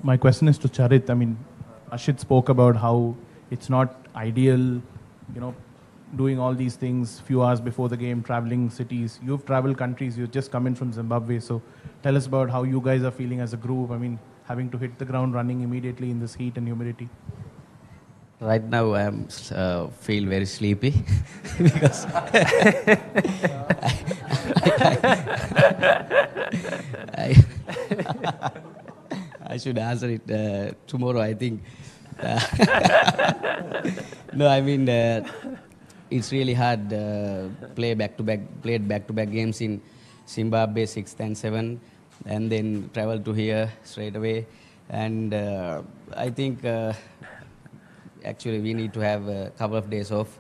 My question is to Charit. I mean, Ashit spoke about how it's not ideal, doing all these things few hours before the game, traveling cities. You've traveled countries. You've just come in from Zimbabwe. So tell us about how you guys are feeling as a group. I mean, having to hit the ground running immediately in this heat and humidity. Right now I am feel very sleepy because I should answer it tomorrow, I think. No, I mean it's really hard. Played back-to-back games in Zimbabwe, 6th and 7th, and then travel to here straight away. And I think actually we need to have a couple of days off.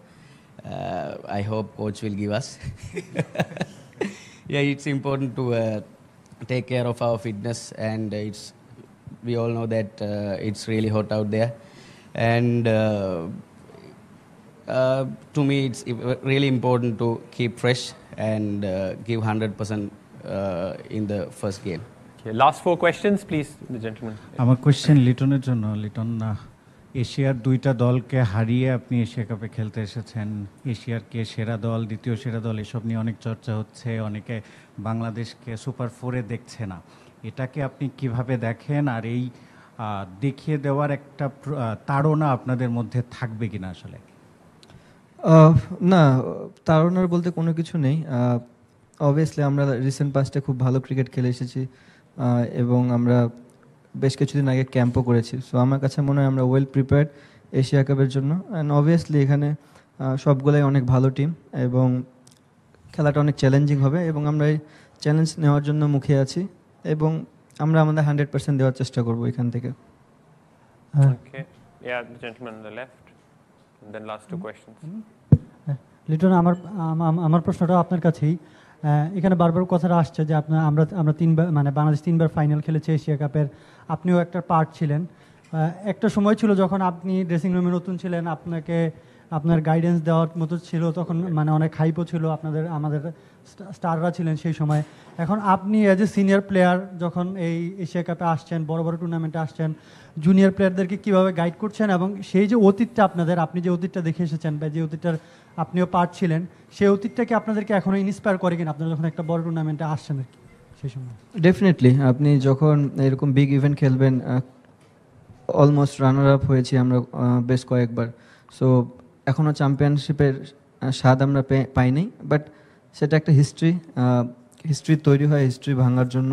I hope coach will give us. Yeah, it's important to take care of our fitness, and we all know that it's really hot out there. And to me, it's really important to keep fresh and give 100% in the first game. Okay, last 4 questions, please, the gentleman. Our question, Liton's জন্য লিটন এশিয়ার দুইটা দলকে হারিয়ে আপনি Asia কাপে খেলতে এসেছেন। এশিয়ার কে সেরা দল, দ্বিতীয় সেরা দল, এসব নিয়ে অনেক চর্চা হচ্ছে। অনেকে বাংলাদেশকে সুপার 4-এ দেখছে না। এটাকে আপনি কিভাবে দেখেন, আর এই দেখিয়ে দেওয়ার একটা তাড়না আপনাদের মধ্যে থাকবে কিনা আসলে? না, তাড়নার বলতে কোনো কিছু নেই। অবভিয়াসলি আমরা রিসেন্ট পাস্টে খুব ভালো ক্রিকেট খেলে এসেছি এবং আমরা বেশ কিছুদিন আগে ক্যাম্পও করেছি। সো আমার কাছে মনে হয় আমরা ওয়েল প্রিপেয়ার্ড এশিয়া কাপের জন্য। অ্যান্ড অবভিয়াসলি এখানে সবগুলোই অনেক ভালো টিম এবং খেলাটা অনেক চ্যালেঞ্জিং হবে এবং আমরা এই চ্যালেঞ্জ নেওয়ার জন্য মুখে আছি এবং আমরা আমাদের 100% দেওয়ার চেষ্টা করব এখান থেকে। Okay. Yeah, the gentleman on the left. And then last 2 questions. Liton, আমার প্রশ্নটা আপনার কাছেই। এখানে বারবার কথাটা আসছে যে আমরা 3বার মানে বাংলাদেশ 3বার ফাইনাল খেলেছে এশিয়া কাপের, আপনিও একটা পার্ট ছিলেন। একটা সময় ছিল যখন আপনি ড্রেসিং রুমে নতুন ছিলেন, আপনার গাইডেন্স দেওয়ার মতো ছিল, তখন মানে অনেক হাইপও ছিল, আমাদের স্টাররা ছিলেন সেই সময়। এখন আপনি অ্যাজ এ সিনিয়র প্লেয়ার যখন এই এশিয়া কাপে আসছেন, বড় বড় টুর্নামেন্টে আসছেন, জুনিয়র প্লেয়ারদেরকে কীভাবে গাইড করছেন এবং সেই যে অতীতটা আপনি যে অতীতটা দেখে এসেছেন বা যে অতীতটার আপনিও পার্ট ছিলেন, সেই অতীতটাকে আপনাদেরকে এখনও ইন্সপায়ার করে কিনা আপনারা যখন একটা বড় টুর্নামেন্টে আসছেন আর কি সেই সময়? ডেফিনেটলি, আপনি যখন এরকম বিগ ইভেন্ট খেলবেন, অলমোস্ট রানার আপ হয়েছি আমরা বেশ কয়েকবার। সো এখনও চ্যাম্পিয়নশিপের স্বাদ আমরা পাইনি, বাট সেটা একটা হিস্ট্রি তৈরি হয়, হিস্ট্রি ভাঙার জন্য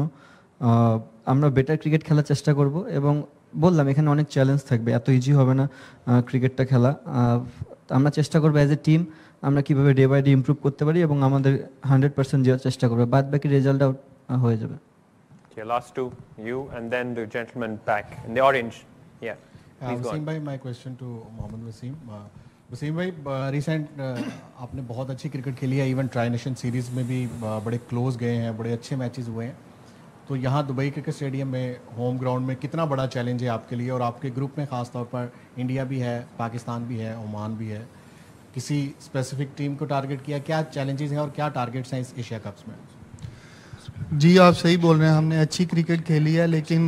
আমরা বেটার ক্রিকেট খেলার চেষ্টা করব। এবং বললাম এখানে অনেক চ্যালেঞ্জ থাকবে, এত ইজি হবে না ক্রিকেটটা খেলা। আমরা চেষ্টা করবো অ্যাজ এ টিম আমরা কীভাবে ডে বাই ডে ইমপ্রুভ করতে পারি এবং আমাদের 100% দেওয়ার চেষ্টা করবো, বাদ বাকি রেজাল্ট আউট হয়ে যাবে। Okay, last 2, you and then the gentleman back in the orange. Yeah. Wasim भाई, my question to Mohammad Wasim. Wasim भाई, रिसेंट आपने बहुत अच्छी क्रिकेट खेली है, इवन ट्राई नेशन सीरीज़ में भी बड़े क्लोज गए हैं, बड़े अच्छे मैचेस हुए हैं। तो यहाँ दुबई क्रिकेट स्टेडियम में होम ग्राउंड में कितना बड़ा चैलेंज है आपके लिए, और आपके ग्रुप में ख़ास तौर पर इंडिया भी है, पाकिस्तान भी है, ओमान भी है, किसी स्पेसिफिक टीम को टारगेट किया, क्या चैलेंजेस हैं और क्या टारगेट्स हैं इस एशिया कप्स में? जी, आप सही बोल रहे हैं, हमने अच्छी क्रिकेट खेली है, लेकिन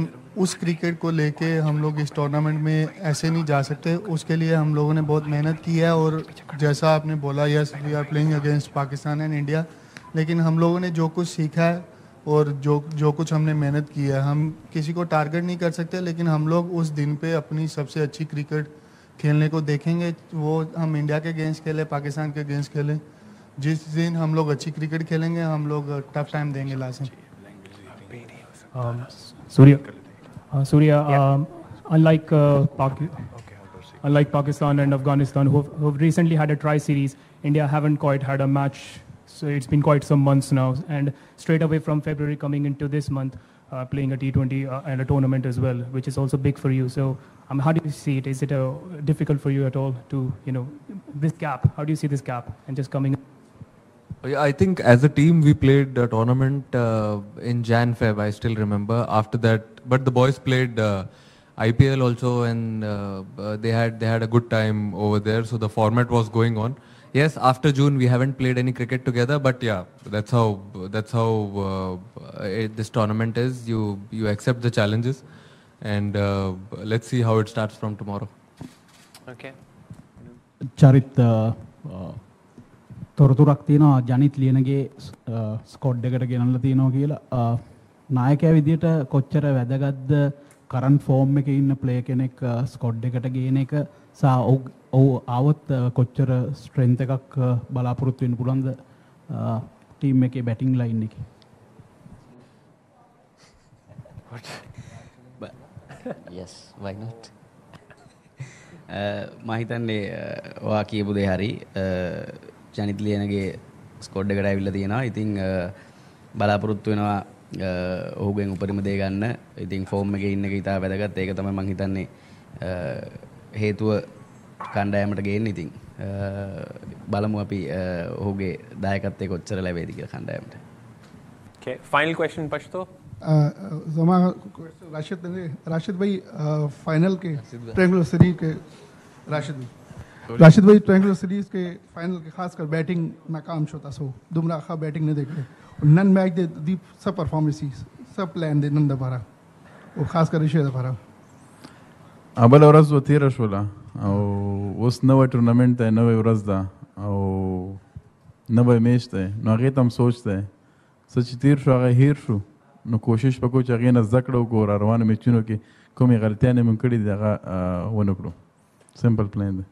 उस क्रिकेट को लेके हम लोग इस टूर्नामेंट में ऐसे नहीं जा सकते। उसके लिए हम लोगों ने बहुत मेहनत की है, और जैसा आपने बोला, yes we are playing against Pakistan and India, लेकिन हम लोगों ने जो कुछ सीखा है और जो कुछ हमने मेहनत की है, हम किसी को टारगेट नहीं कर सकते, लेकिन हम लोग उस दिन पे अपनी सबसे अच्छी क्रिकेट खेलने को देखेंगे। वो हम इंडिया के अगेंस्ट खेले, पाकिस्तान के अगेंस्ट खेले, जिस दिन हम लोग अच्छी क्रिकेट खेलेंगे हम लोग टफ टाइम देंगे लास्ट में। Surya, unlike Pakistan and Afghanistan, who've recently had a tri-series, India haven't quite had a match, so it's been quite some months now, and straight away from February coming into this month, playing a T20 and a tournament as well, which is also big for you. So how do you see it? Is it difficult for you at all to, this gap? How do you see this gap and just coming? I think as a team we played a tournament in Jan-Feb, I still remember. After that, but the boys played IPL also, and they had a good time over there, so the format was going on. Yes, after June we haven't played any cricket together, but yeah, that's how this tournament is. You accept the challenges, and let's see how it starts from tomorrow. Okay. Charith තොරතුරක් තියෙනවා Janith Liyanage squad එකට ගෙනල්ලා තියෙනවා කියලා නායකයා විදියට කොච්චර වැදගත්ද current form එකේ ඉන්න ප්ලේයර් කෙනෙක් ස්කොඩ් එකට ගේන එක සහ ඔව් ආවොත් කොච්චර ස්ට්‍රෙන්ත් එකක් බලාපොරොත්තු වෙන්න පුළුවන්ද ටීම් එකේ බැටිං ලයින් එකේ yes why not මම හිතන්නේ ඔයා කියපු දේ හරි ජනිත් ලියනගේ ස්කොඩ් එකට ඇවිල්ලා තියෙනවා. ඉතින් බලාපොරොත්තු වෙනවා ඔහුගෙන් උපරිම දේ ගන්න. ඉතින් ෆෝම් එකේ ඉන්න එක ඉතාල වැදගත්. ඒක තමයි මම හිතන්නේ හේතුව කණ්ඩායමට ගේන්න. ඉතින් බලමු අපි ඔහුගේ දායකත්වයේ කොච්චර ලැබෙයිද කියලා කණ්ඩායමට. Okay, final question Pashto. Rashid भाई फाइनल के ट्रायंगुलर सीरीज के राशिद भाई ट्रायंगुलर सीरीज के फाइनल के खासकर बैटिंग नाकाम होता सो दुमरा खा बैटिंग नहीं देख रहे नन मैच दे दीप सब परफॉर्मेंस सब प्लान दे नंदा पारा वो खासकर इशे पारा अबल औरज वो 13 او اوس نو ټورنمنت دی نو ورځ ده او نو میچ دی نو هغه تم سوچ دی سچ تیر شو هغه هیر شو نو کوشش وکړو چې هغه نه زکړو ګور روان میچونو کې کومې غلطیاں مې کړې دي هغه ونه کړو سمپل پلان دی